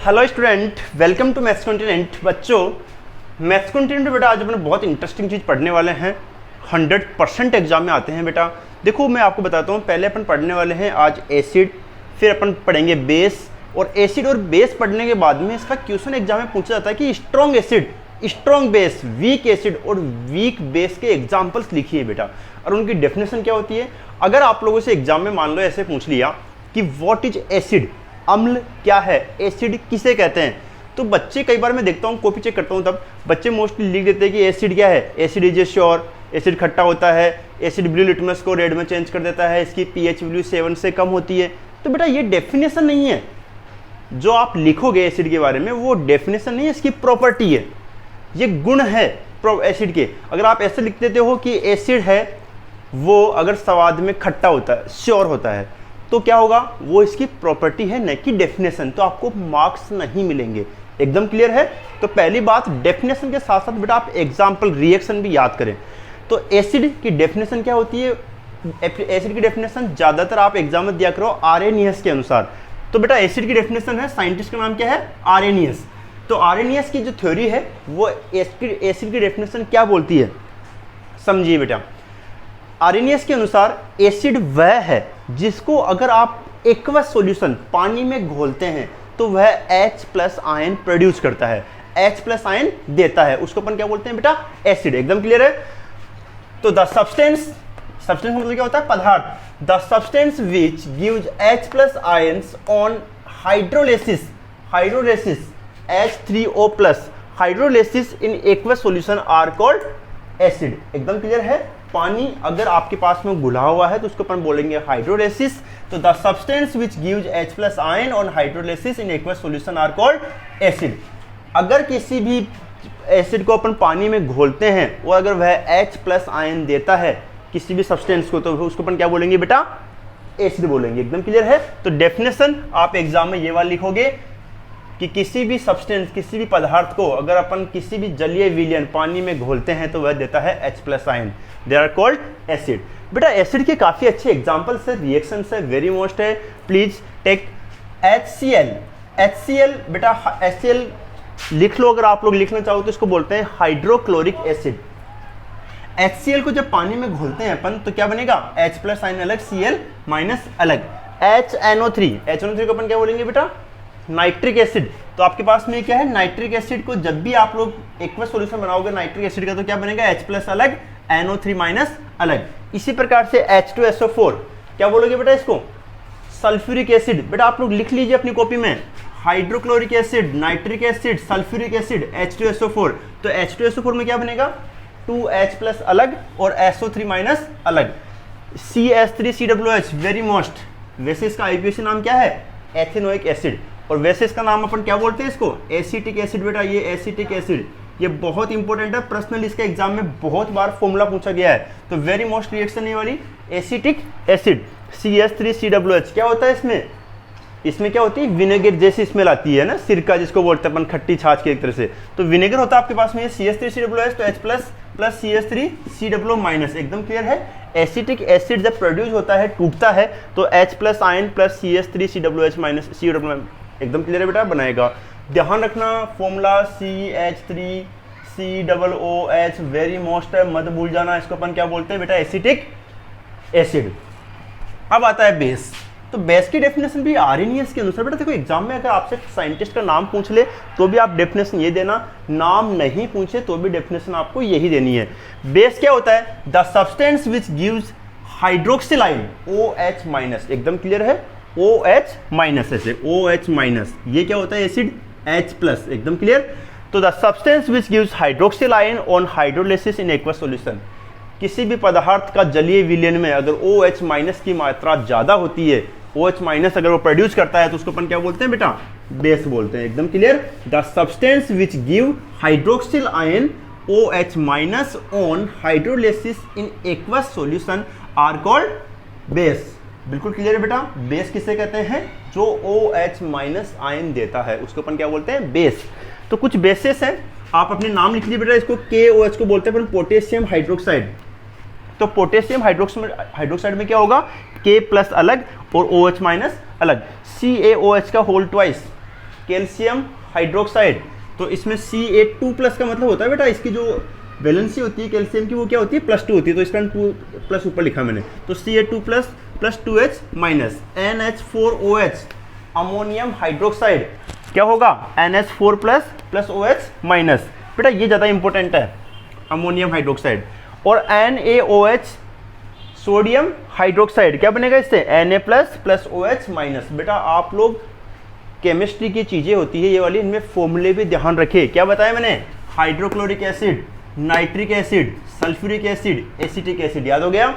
Hello student, welcome to maths continent. बच्चों, maths continent बेटा आज अपन बहुत इंटरेस्टिंग चीज़ पढ़ने वाले हैं। 100% एग्जाम में आते हैं बेटा। देखो मैं आपको बताता हूँ, पहले अपन पढ़ने वाले हैं आज एसिड, फिर अपन पढ़ेंगे बेस, और एसिड और बेस पढ़ने के बाद में इसका क्वेश्चन एग्जाम में पूछा जाता है कि strong acid, strong base, weak acid और वीक बेस के एग्जाम्पल्स लिखिए बेटा, और उनकी डेफिनेशन क्या होती है। अगर आप लोगों से एग्जाम में मान लो ऐसे पूछ लिया कि व्हाट इज एसिड, अम्ल क्या है, एसिड किसे कहते हैं, तो बच्चे कई बार मैं देखता हूँ, कॉपी चेक करता हूँ, तब बच्चे मोस्टली लिख देते हैं कि एसिड क्या है, acid is a sure, acid खट्टा होता है, एसिड ब्लू लिटमस को रेड में चेंज कर देता है, इसकी पीएच वैल्यू 7 से कम होती है। तो बेटा ये डेफिनेशन नहीं है, जो आप लिखोगे एसिड के बारे में वो डेफिनेशन नहीं है, इसकी प्रॉपर्टी है, ये गुण है एसिड के। अगर आप ऐसे लिख देते हो कि एसिड है वो अगर स्वाद में खट्टा होता है, श्योर होता है, तो क्या होगा, वो इसकी प्रॉपर्टी है, न कि डेफिनेशन, तो आपको मार्क्स नहीं मिलेंगे। एकदम क्लियर है। तो पहली बात, डेफिनेशन के साथ साथ बेटा आप एग्जाम्पल रिएक्शन भी याद करें। तो एसिड की डेफिनेशन क्या होती है, एसिड की डेफिनेशन ज्यादातर आप एग्जाम में दिया करो आर्हेनियस के अनुसार। तो बेटा एसिड की डेफिनेशन है, साइंटिस्ट का नाम क्या है, आर्हेनियस। तो आर्हेनियस की जो थ्योरी है वो एसिड की डेफिनेशन क्या बोलती है, समझिए बेटा। आर्हेनियस के अनुसार एसिड वह है जिसको अगर आप एक्वस सॉल्यूशन पानी में घोलते हैं तो वह H+ आयन प्रोड्यूस करता है, H+ आयन देता है, उसको अपन क्या बोलते हैं बेटा, एसिड। एकदम क्लियर है। तो द सब्सटेंस मतलब क्या होता है, पदार्थ। The substance which gives H+ ions on hydrolysis H3O+, hydrolysis in aqueous solution are called acid. एकदम क्लियर है। पानी अगर आपके पास में घुला हुआ है तो उसको अपन बोलेंगे हाइड्रोलिसिस। तो the substance which gives H+ ion on hydrolysis in aqueous solution are called acid. अगर किसी भी एसिड को अपन पानी में घोलते हैं और अगर वह H+ आयन देता है किसी भी सब्सटेंस को, तो उसको अपन क्या बोलेंगे बेटा, एसिड बोलेंगे। एकदम क्लियर है। तो डेफिनेशन आप एग्जाम में ये वाला लिखोगे कि किसी भी सब्सटेंस, किसी भी पदार्थ को अगर अपन किसी भी जलीय विलयन पानी में घोलते हैं तो वह देता है H+ ion, they are called acid. बेटा एसिड के काफी अच्छे एग्जांपल्स है, रिएक्शंस है, वेरी मोस्ट है। प्लीज टेक HCl बेटा, HCl लिख लो, अगर आप लोग लिखना चाहो तो इसको बोलते हैं हाइड्रोक्लोरिक एसिड। HCl को जब पानी में घोलते हैं अपन तो क्या बनेगा, H+ आयन अलग, Cl- अलग, HNO3 को अपन क्या बोलेंगे बेटा, नाइट्रिक एसिड। तो आपके पास में क्या है, नाइट्रिक एसिड को जब भी आप लोग एक्वस सॉल्यूशन बनाओगे नाइट्रिक एसिड का तो क्या बनेगा, H+ अलग, NO3- अलग। इसी प्रकार से H2SO4 क्या बोलोगे बेटा इसको, सल्फ्यूरिक एसिड। बेटा आप लोग लिख लीजिए अपनी कॉपी में, hydrochloric acid, nitric acid, sulphuric acid, H2SO4। तो H2SO4 में क्या बनेगा, 2H+ अलग और SO3- अलग, CH3COOH वेरी मोस्ट। वैसे इसका IUPAC नाम क्या है, एथेनोइक एसिड। और वैसे इसका नाम अपन क्या बोलते हैं इसको, एसिटिक एसिड। बेटा ये एसिटिक एसिड, ये बहुत इंपॉर्टेंट है, पर्सनली इसके एग्जाम में बहुत बार फॉर्मूला पूछा गया है। तो वेरी मोस्ट रिएक्शन ये वाली एसिटिक एसिड, CH3COOH क्या होता है इसमें क्या होती है, विनेगर जैसी स्मेल आती है ना, सिरका जिसको बोलते हैं अपन, खट्टी छाछ के एक तरह से। तो विनेगर होता है आपके पास में ये CH3COOH, तो H+ + CH3COO-। एकदम क्लियर है। एसिटिक एसिड जब प्रोड्यूस होता है, टूटता है, तो H+ आयन + CH3COOH- COO। एकदम क्लियर है बेटा, बनाएगा। ध्यान रखना फॉर्मूला CH3COOH वेरी मोस्ट है, मत भूल जाना। इसको अपन क्या बोलते हैं बेटा, एसिटिक एसिड। अब आता है बेस। तो बेस की डेफिनेशन भी आर्हेनियस के अनुसार। बेटा देखो एग्जाम में अगर आपसे साइंटिस्ट का नाम पूछ ले तो भी आप डेफिनेशन ये देना, नाम नहीं पूछे तो भी डेफिनेशन आपको यही देनी है। बेस क्या होता है, the substance which gives hydroxyl ion OH-। एकदम क्लियर है, OH- ऐसे OH-। ये क्या होता है, एसिड H+। एकदम क्लियर। तो the substance which gives hydroxyl ion on hydrolysis in aqueous solution. किसी भी पदार्थ का जलीय विलयन में अगर OH- की मात्रा ज्यादा होती है, OH- अगर वो प्रोड्यूस करता है तो उसको अपन क्या बोलते हैं बेटा, बेस बोलते हैं। एकदम clear. The substance which give hydroxyl ion OH- on hydrolysis in aqueous solution are called base. बिल्कुल क्लियर है बेटा। बेस किसे कहते हैं, जो OH- आयन देता है उसको अपन क्या बोलते हैं, बेस। तो कुछ बेसेस हैं, आप अपने नाम लिख लीजिए बेटा। इसको KOH को बोलते हैं अपन, पोटेशियम हाइड्रोक्साइड। तो पोटेशियम हाइड्रोक्साइड में क्या होगा, K+ अलग और OH- अलग, CaOH का होल ट्वाइस कैल्शियम हाइड्रोक्साइड। तो इसमें Ca2+ का मतलब होता है बेटा इसकी जो वैलेंसी होती है कैल्शियम की वो क्या होती है +2 होती है, तो इसका 2+ ऊपर लिखा मैंने, तो Ca2+ + 2H minus NH4OH ammonium hydroxide क्या होगा NH4+ + OH माइनस। बेटा ये ज़्यादा इंपॉर्टेंट है अमोनियम हाइड्रोक्साइड। और NaOH सोडियम हाइड्रोक्साइड क्या बनेगा इससे Na+ + OH माइनस। बेटा आप लोग केमिस्ट्री की चीज़ें होती है ये वाली, इनमें फॉर्मूले भी ध्यान रखें। क्या बताया मैंने, hydrochloric acid, nitric acid, sulphuric acid, acetic acid, याद हो गया।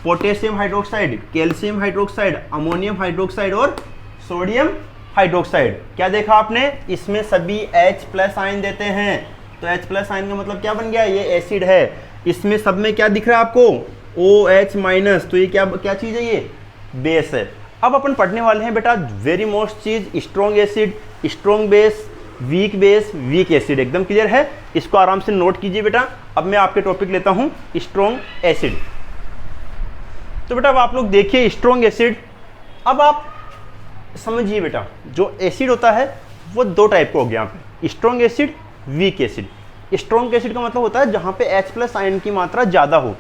Potassium hydroxide, calcium hydroxide, ammonium hydroxide और सोडियम हाइड्रोक्साइड। क्या देखा आपने, इसमें सभी H+ आयन देते हैं, तो H+ आयन का मतलब क्या बन गया, ये एसिड है। इसमें सब में क्या दिख रहा है आपको, OH-, तो ये क्या चीज़ है, ये बेस है। अब अपन पढ़ने वाले हैं बेटा वेरी मोस्ट चीज, strong acid, strong base, weak acid. एकदम क्लियर है, इसको आराम से नोट कीजिए बेटा। अब मैं आपके टॉपिक लेता हूं स्ट्रॉन्ग एसिड। तो बेटा अब आप लोग देखिए स्ट्रॉन्ग एसिड, अब आप समझिए बेटा जो एसिड होता है वो 2 टाइप का हो गया यहाँ पे, strong acid, weak acid. Strong acid का मतलब होता है जहाँ पे H+ आयन की मात्रा ज़्यादा हो।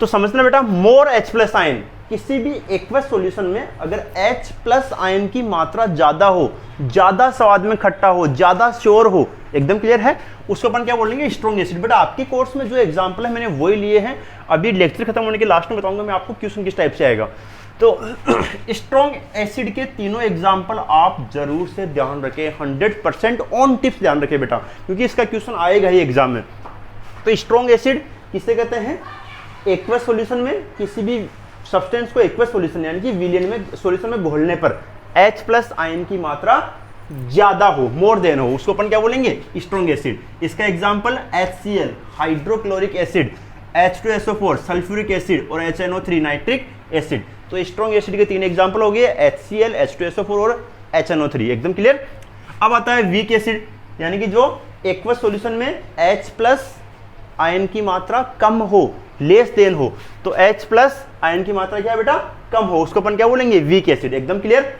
तो समझना बेटा, मोर H+ आयन, किसी भी एक्वस सॉल्यूशन में अगर H+ आयन की मात्रा ज़्यादा हो, ज़्यादा स्वाद में खट्टा हो, ज़्यादा श्योर हो, एकदम क्लियर है, उसको अपन क्या बोलेंगे, स्ट्रॉन्ग एसिड। बेटा आपके कोर्स में जो एग्जाम्पल है मैंने वही लिए हैं, अभी लेक्चर खत्म होने के लास्ट में बताऊंगा मैं आपको क्वेश्चन किस टाइप से आएगा। तो स्ट्रॉन्ग एसिड के तीनों एग्जाम्पल आप जरूर से ध्यान रखें, 100% ऑन टिप्स ध्यान रखें बेटा, क्योंकि इसका क्वेश्चन आएगा ही एग्जाम में। तो स्ट्रॉन्ग एसिड किसे कहते हैं, एक्वस सॉल्यूशन में किसी भी सब्सटेंस को एक्वस सॉल्यूशन यानी कि विलियन में सॉल्यूशन में घोलने पर H+ आयन की मात्रा ज्यादा हो, मोर देन हो, उसको अपन क्या बोलेंगे, स्ट्रॉन्ग एसिड। इसका example HCl hydrochloric acid, H2SO4 sulphuric acid और HNO3 नाइट्रिक एसिड। तो स्ट्रॉन्ग एसिड के 3 एग्जांपल हो गए, HCl, H2SO4 और HNO3, एकदम क्लियर। अब आता है वीक एसिड, यानी कि जो एक्वस सॉल्यूशन में H+ आयन की मात्रा कम हो, लेस देन हो, तो H+ आयन की मात्रा क्या है बेटा, कम हो, उसको अपन क्या बोलेंगे, वीक एसिड। एकदम क्लियर।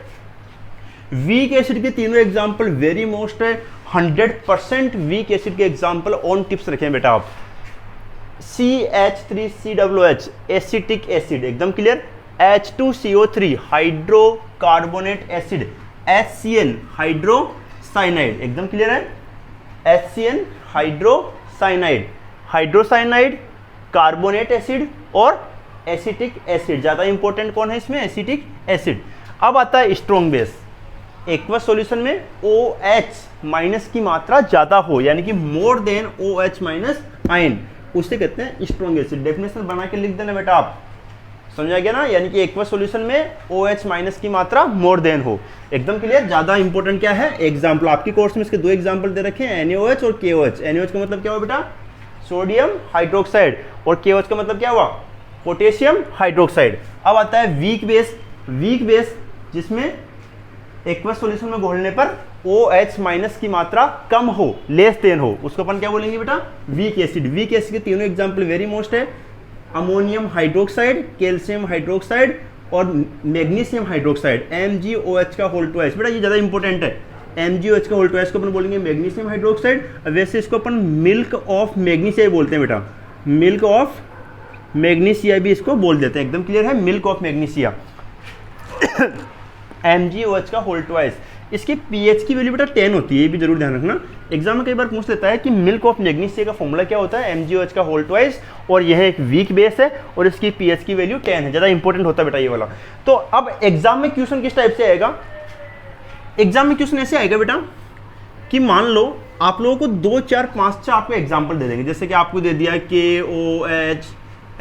वीक एसिड के तीनों एग्जांपल वेरी मोस्ट है, 100% वीक एसिड के एग्जांपल ऑन टिप्स रखें बेटा आप। CH3COOH एसिटिक एसिड, एकदम clear. H2CO3 hydrocarbonate acid, HCl हाइड्रोसाइनाइड, एकदम क्लियर है। HCl हाइड्रोसाइनाइड, हाइड्रोसाइनाइड, कार्बोनेट एसिड और एसिटिक एसिड। ज्यादा इंपॉर्टेंट कौन है इसमें, एसिटिक एसिड। अब आता है स्ट्रॉन्ग बेस, एक्वस सॉल्यूशन में OH- की मात्रा ज्यादा हो, यानी कि मोर देन OH- आयन, उसे कहते हैं स्ट्रॉन्ग एसिड। डेफिनेशन बना के लिख देना बेटा आप, समझा गया ना, यानी कि एक्वस सॉल्यूशन में OH- की मात्रा मोर देन हो, एकदम क्लियर। ज्यादा इंपॉर्टेंट क्या है, एग्जाम्पल आपके कोर्स में इसके 2 एग्जाम्पल दे रखे हैं, NaOH और KOH। NaOH का मतलब क्या हुआ बेटा, सोडियम हाइड्रोक्साइड, और KOH का मतलब क्या हुआ, पोटेशियम हाइड्रोक्साइड। अब आता है वीक बेस, वीक बेस जिसमें एक्वस सॉल्यूशन में घोलने पर OH- की मात्रा कम हो, लेस देन हो, उसको अपन क्या बोलेंगे बेटा, वीक एसिड। वीक एसिड के तीनों एग्जांपल वेरी मोस्ट है, अमोनियम हाइड्रोक्साइड, कैल्शियम हाइड्रोक्साइड और मैग्नीशियम हाइड्रोक्साइड, MgOH का होल ट्वाइस। बेटा ये ज्यादा इंपॉर्टेंट है, MgOH का होल ट्वाइस को अपन बोलेंगे मैग्नीशियम हाइड्रोक्साइड। वैसे इसको अपन मिल्क ऑफ मैग्नीशिया बोलते हैं बेटा, मिल्क ऑफ मैग्नीशिया भी इसको बोल देते हैं, एकदम क्लियर है, मिल्क ऑफ मैग्नीशिया। MgOH का होल ट्वाइस, इसकी pH की वैल्यू बेटा 10 होती है, ये भी जरूर ध्यान रखना, एग्जाम में कई बार पूछ लेता है कि मिल्क ऑफ मैग्नीशिया का फॉर्मूला क्या होता है, MgOH का होल ट्वाइस, और यह एक वीक बेस है और इसकी pH की वैल्यू 10 है, ज्यादा इंपॉर्टेंट होता है बेटा ये वाला। तो अब एग्जाम में क्वेश्चन किस टाइप से आएगा, एग्जाम में क्वेश्चन ऐसे आएगा बेटा कि मान लो आप लोगों को 2, 4, 5 6 आपको एग्जाम्पल दे देंगे, जैसे कि आपको दे दिया KOH,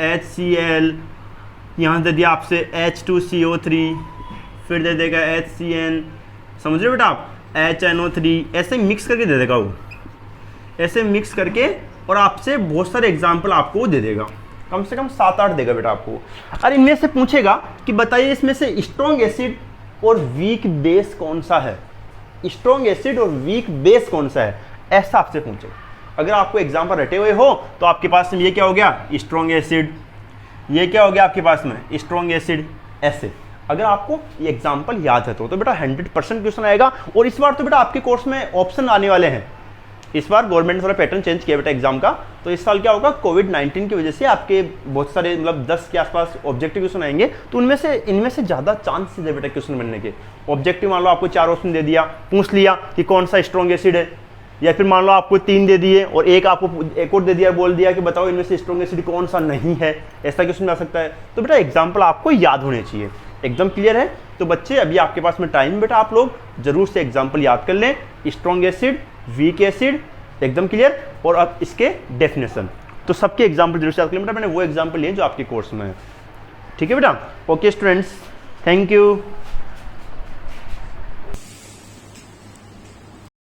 HCl, यहाँ दे दिया आपसे H2CO3, फिर दे देगा HCN, समझ रहे हो बेटा आप, HNO3, ऐसे मिक्स करके दे देगा वो, ऐसे मिक्स करके, और आपसे बहुत सारे एग्जाम्पल आपको वो दे देगा, कम से कम 7-8 देगा बेटा आपको। और इनमें से पूछेगा कि बताइए इसमें से स्ट्रॉन्ग एसिड और वीक बेस कौन सा है, स्ट्रॉन्ग एसिड और वीक बेस कौन सा है, ऐसा आपसे पूछेगा। अगर आपको एग्जाम्पल रटे हुए हो तो आपके पास में ये क्या हो गया, स्ट्रॉन्ग एसिड, ये क्या हो गया आपके पास में, स्ट्रॉन्ग एसिड, ऐसे। अगर आपको ये एग्जाम्पल याद है तो बेटा 100% क्वेश्चन आएगा। और इस बार तो बेटा आपके कोर्स में ऑप्शन आने वाले हैं। इस बार गवर्नमेंट ने थोड़ा पैटर्न चेंज किया बेटा एग्जाम का, तो इस साल क्या होगा, कोविड-19 की वजह से आपके बहुत सारे मतलब 10 के आसपास ऑब्जेक्टिव क्वेश्चन आएंगे, तो इनमें से ज़्यादा चांसेस है बेटा क्वेश्चन बनने के। ऑब्जेक्टिव मान लो आपको 4 ऑप्शन दे दिया, पूछ लिया कि कौन सा स्ट्रॉन्ग एसिड है, या फिर मान लो आपको 3 दे दिए और एक और दे दिया, बोल दिया कि बताओ इनमें से स्ट्रॉन्ग एसिड कौन सा नहीं है, ऐसा क्वेश्चन आ सकता है। तो बेटा एग्जाम्पल आपको याद होने चाहिए। एकदम क्लियर है? तो बच्चे अभी आपके पास में टाइम बेटा, आप लोग जरूर से एग्जाम्पल याद कर लें, स्ट्रॉन्ग एसिड, वीक एसिड, एकदम क्लियर, और अब इसके डेफिनेशन। तो सबके एग्जाम्पल जरूर से याद कर लें बेटा, मैंने वो एग्जाम्पल लिए जो आपके कोर्स में है। ठीक है बेटा? Okay students, thank you.